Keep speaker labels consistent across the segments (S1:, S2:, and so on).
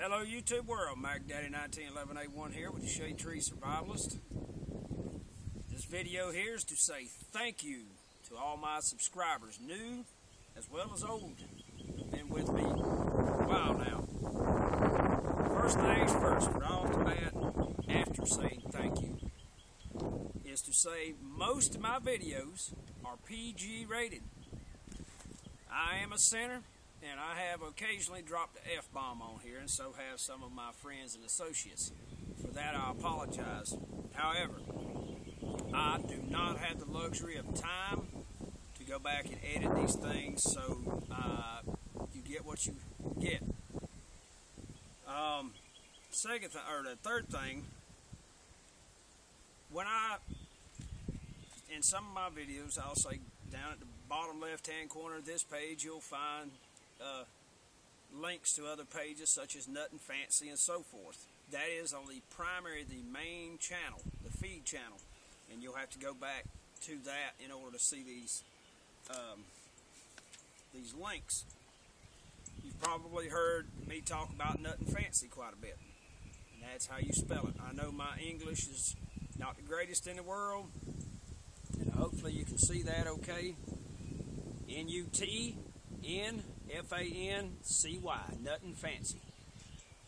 S1: Hello YouTube world, Mac Daddy 1911A1 here with the Shade Tree Survivalist. This video here is to say thank you to all my subscribers, new as well as old, who've been with me for a while now. First things first, right off the bat, after saying thank you, is to say most of my videos are PG rated. I am a sinner, and I have occasionally dropped the F-bomb on here, and so have some of my friends and associates. For that, I apologize. However, I do not have the luxury of time to go back and edit these things, so you get what you get. The third thing, in some of my videos, I'll say down at the bottom left-hand corner of this page, you'll find links to other pages such as Nuttin' Fancy and so forth. That is on the main channel, the feed channel, and you'll have to go back to that in order to see these links. You've probably heard me talk about Nuttin' Fancy quite a bit, and that's how you spell it. I know my English is not the greatest in the world, and hopefully you can see that okay. N-U-T-N-F-A-N-C-Y, Nuttin' Fancy.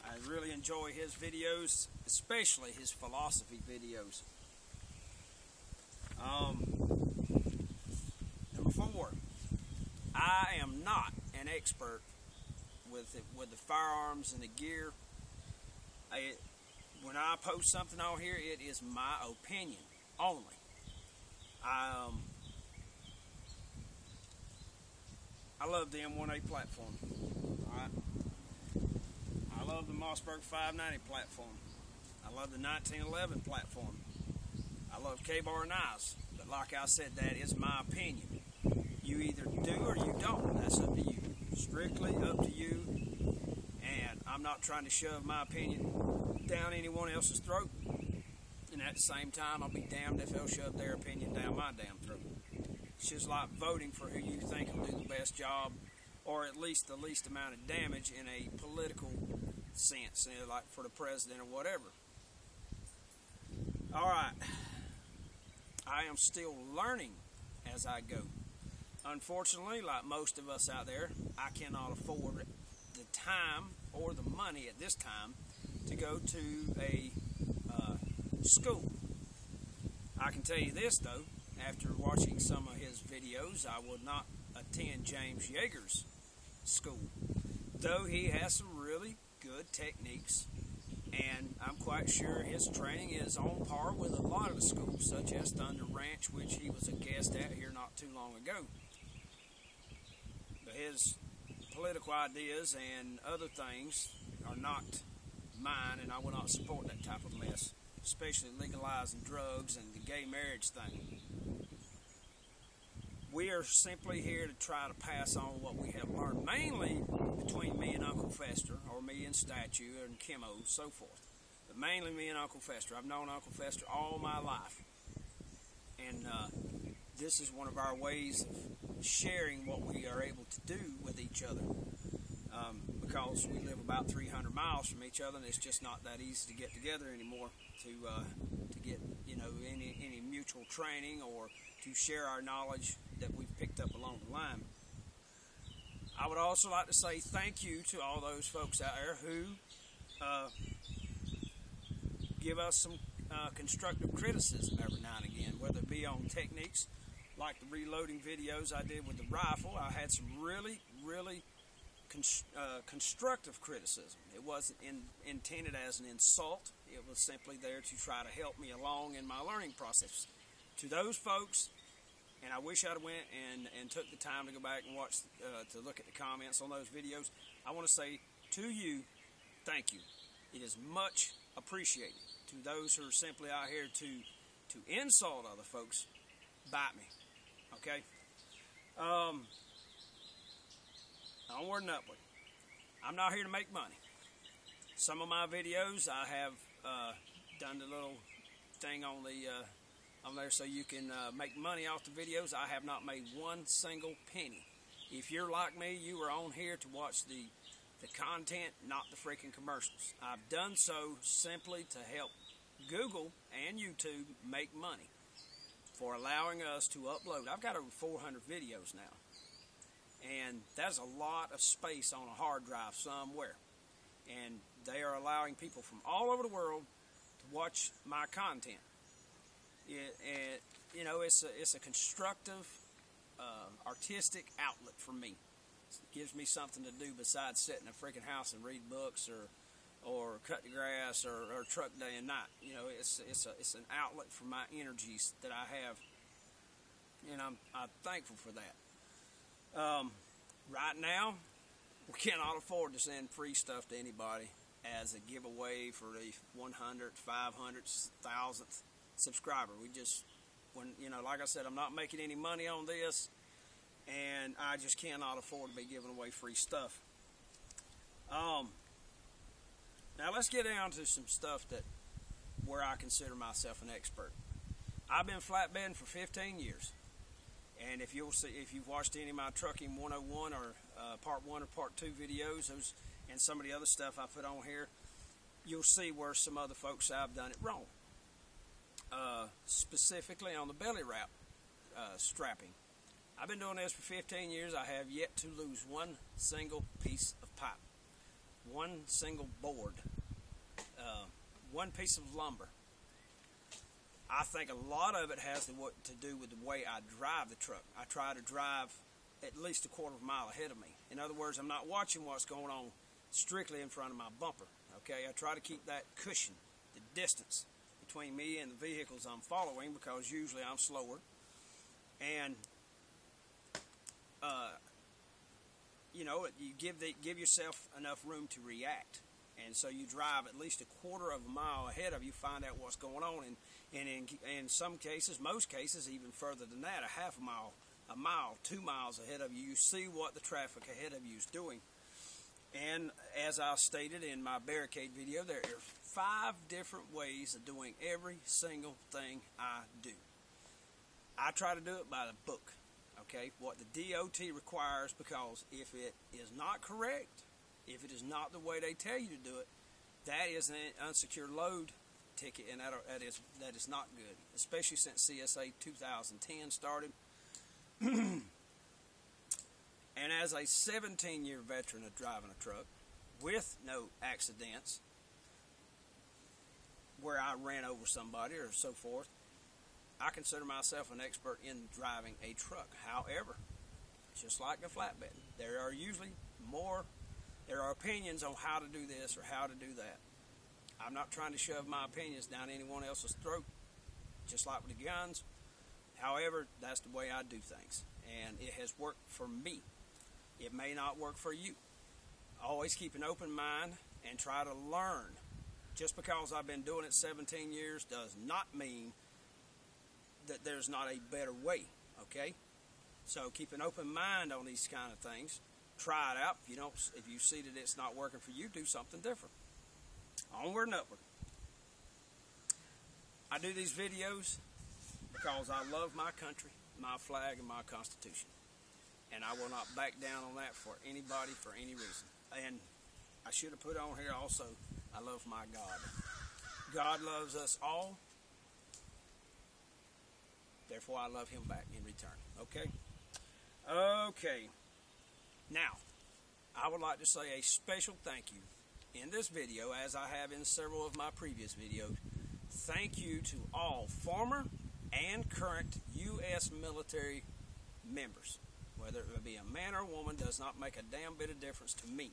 S1: I really enjoy his videos, especially his philosophy videos. Number 4, I am not an expert with the firearms and the gear. When I post something on here, it is my opinion only. I love the M1A platform. Alright. I love the Mossberg 590 platform. I love the 1911 platform. I love Ka-Bar knives. But like I said, that is my opinion. You either do or you don't. That's up to you. Strictly up to you. And I'm not trying to shove my opinion down anyone else's throat. And at the same time, I'll be damned if they'll shove their opinion down my damn throat. It's just like voting for who you think will do the best job, or at least the least amount of damage in a political sense, like for the president or whatever. Alright, I am still learning as I go. Unfortunately, like most of us out there, I cannot afford the time or the money at this time to go to a school. I can tell you this though, after watching some of his videos, I would not attend James Yeager's school, though he has some really good techniques, and I'm quite sure his training is on par with a lot of the schools, such as Thunder Ranch, which he was a guest at here not too long ago. But his political ideas and other things are not mine, and I will not support that type of mess, especially legalizing drugs and the gay marriage thing. We are simply here to try to pass on what we have learned, mainly between me and Uncle Fester, or me and Statue and Kimmo, and so forth. But mainly me and Uncle Fester. I've known Uncle Fester all my life. And this is one of our ways of sharing what we are able to do with each other. Because we live about 300 miles from each other, and it's just not that easy to get together anymore to get any mutual training or to share our knowledge that we've picked up along the line. I would also like to say thank you to all those folks out there who give us some constructive criticism every now and again, whether it be on techniques like the reloading videos I did with the rifle. I had some really constructive criticism. It wasn't intended as an insult. It was simply there to try to help me along in my learning process. To those folks, and I wish I'd went and took the time to go back and watch, to look at the comments on those videos, I want to say to you, thank you. It is much appreciated. To those who are simply out here to insult other folks, bite me. Okay? Onward and upward. I'm not here to make money. Some of my videos, I have done the little thing on there so you can make money off the videos. I have not made one single penny. If you're like me, you are on here to watch the the content, not the freaking commercials. I've done so simply to help Google and YouTube make money for allowing us to upload. I've got over 400 videos now, and that's a lot of space on a hard drive somewhere, and they are allowing people from all over the world to watch my content. It's a constructive, artistic outlet for me. It gives me something to do besides sit in a freaking house and read books or cut the grass or truck day and night. It's an outlet for my energies that I have, and I'm thankful for that. Right now, we cannot afford to send free stuff to anybody as a giveaway for the 100th, 500th, 1000th subscriber. Like I said, I'm not making any money on this, and I just cannot afford to be giving away free stuff. Now let's get down to some stuff where I consider myself an expert. I've been flatbedding for 15 years, and if you've watched any of my Trucking 101 or Part 1 or Part 2 videos, and some of the other stuff I put on here, you'll see where some other folks have done it wrong. Specifically on the belly wrap strapping. I've been doing this for 15 years. I have yet to lose one single piece of pipe, one single board, one piece of lumber. I think a lot of it has to do with the way I drive the truck. I try to drive at least a quarter of a mile ahead of me. In other words, I'm not watching what's going on strictly in front of my bumper. Okay, I try to keep that cushion, the distance between me and the vehicles I'm following, because usually I'm slower. And you give yourself enough room to react, and so you drive at least a quarter of a mile ahead of you, find out what's going on, and in some cases, most cases, even further than that, a half a mile, 2 miles ahead of you, you see what the traffic ahead of you is doing. And as I stated in my barricade video, there are 5 different ways of doing every single thing I do. I try to do it by the book, okay, what the DOT requires, because if it is not correct, if it is not the way they tell you to do it, that is an unsecured load ticket, and that is not good, especially since CSA 2010 started. And as a 17-year veteran of driving a truck with no accidents where I ran over somebody or so forth, I consider myself an expert in driving a truck. However, just like a flatbed, there are opinions on how to do this or how to do that. I'm not trying to shove my opinions down anyone else's throat, just like with the guns. However, that's the way I do things, and it has worked for me. It may not work for you. Always keep an open mind and try to learn. Just because I've been doing it 17 years does not mean that there's not a better way, okay? So keep an open mind on these kind of things. Try it out. If you see that it's not working for you, do something different. Onward and upward. I do these videos because I love my country, my flag, and my Constitution. And I will not back down on that for anybody, for any reason. And I should have put on here also, I love my God. God loves us all. Therefore, I love him back in return. Okay? Okay. Now, I would like to say a special thank you in this video, as I have in several of my previous videos. Thank you to all former and current U.S. military members. Whether it be a man or a woman does not make a damn bit of difference to me.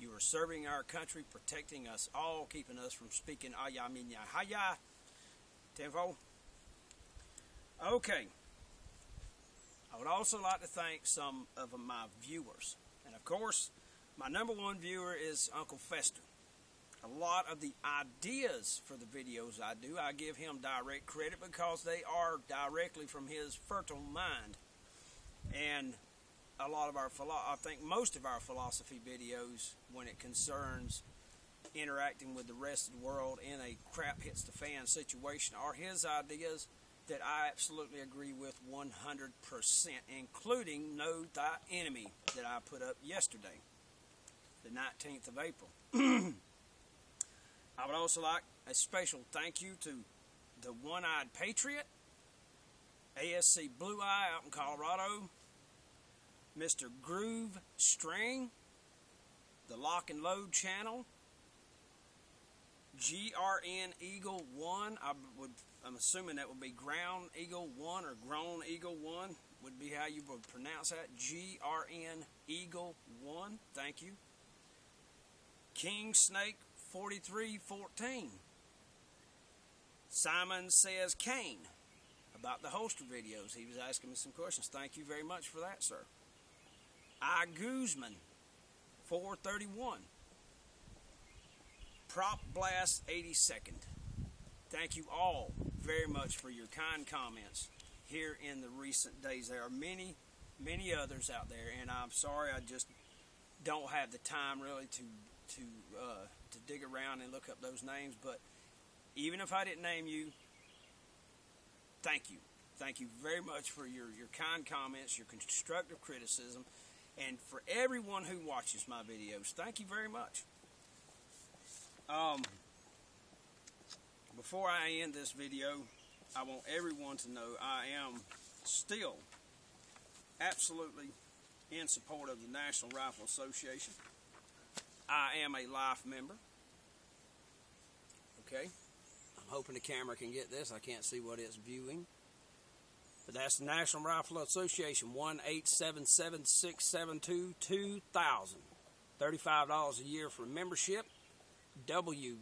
S1: You are serving our country, protecting us all, keeping us from speaking ayah minya haya. Tenfold. Okay. I would also like to thank some of my viewers. And of course, my number one viewer is Uncle Fester. A lot of the ideas for the videos I do, I give him direct credit because they are directly from his fertile mind. And a lot of I think most of our philosophy videos, when it concerns interacting with the rest of the world in a crap hits the fan situation, are his ideas that I absolutely agree with 100%, including Know Thy Enemy that I put up yesterday. the 19th of April. I would also like a special thank you to the One-Eyed Patriot, ASC Blue Eye out in Colorado, Mr. Groove String, the Lock and Load channel, GRN Eagle 1, I'm assuming that would be Ground Eagle 1 or Grown Eagle 1 would be how you would pronounce that, GRN Eagle 1, thank you. King Snake 4314, Simon Says Kane, about the holster videos. He was asking me some questions. Thank you very much for that, sir. I Guzman 431, Prop Blast 82nd. Thank you all very much for your kind comments here in the recent days. There are many, many others out there, and I'm sorry I just don't have the time really to dig around and look up those names. But even if I didn't name you, thank you. Thank you very much for your kind comments, your constructive criticism, and for everyone who watches my videos. Thank you very much. Before I end this video, I want everyone to know I am still absolutely in support of the National Rifle Association. I am a life member. Okay, I'm hoping the camera can get this. I can't see what it's viewing. But that's the National Rifle Association, 1-877-672-2000. $35 a year for membership. www.nra.org,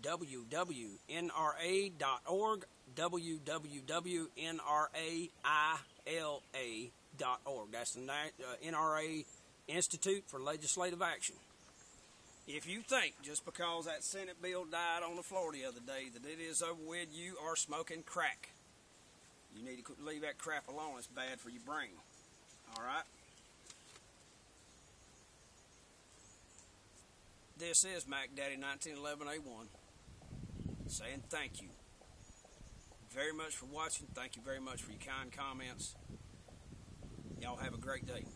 S1: www.nraila.org. That's the NRA Institute for Legislative Action. If you think just because that Senate bill died on the floor the other day that it is over with, you are smoking crack. You need to leave that crap alone. It's bad for your brain. All right? This is Mac Daddy 1911A1 saying thank you very much for watching. Thank you very much for your kind comments. Y'all have a great day.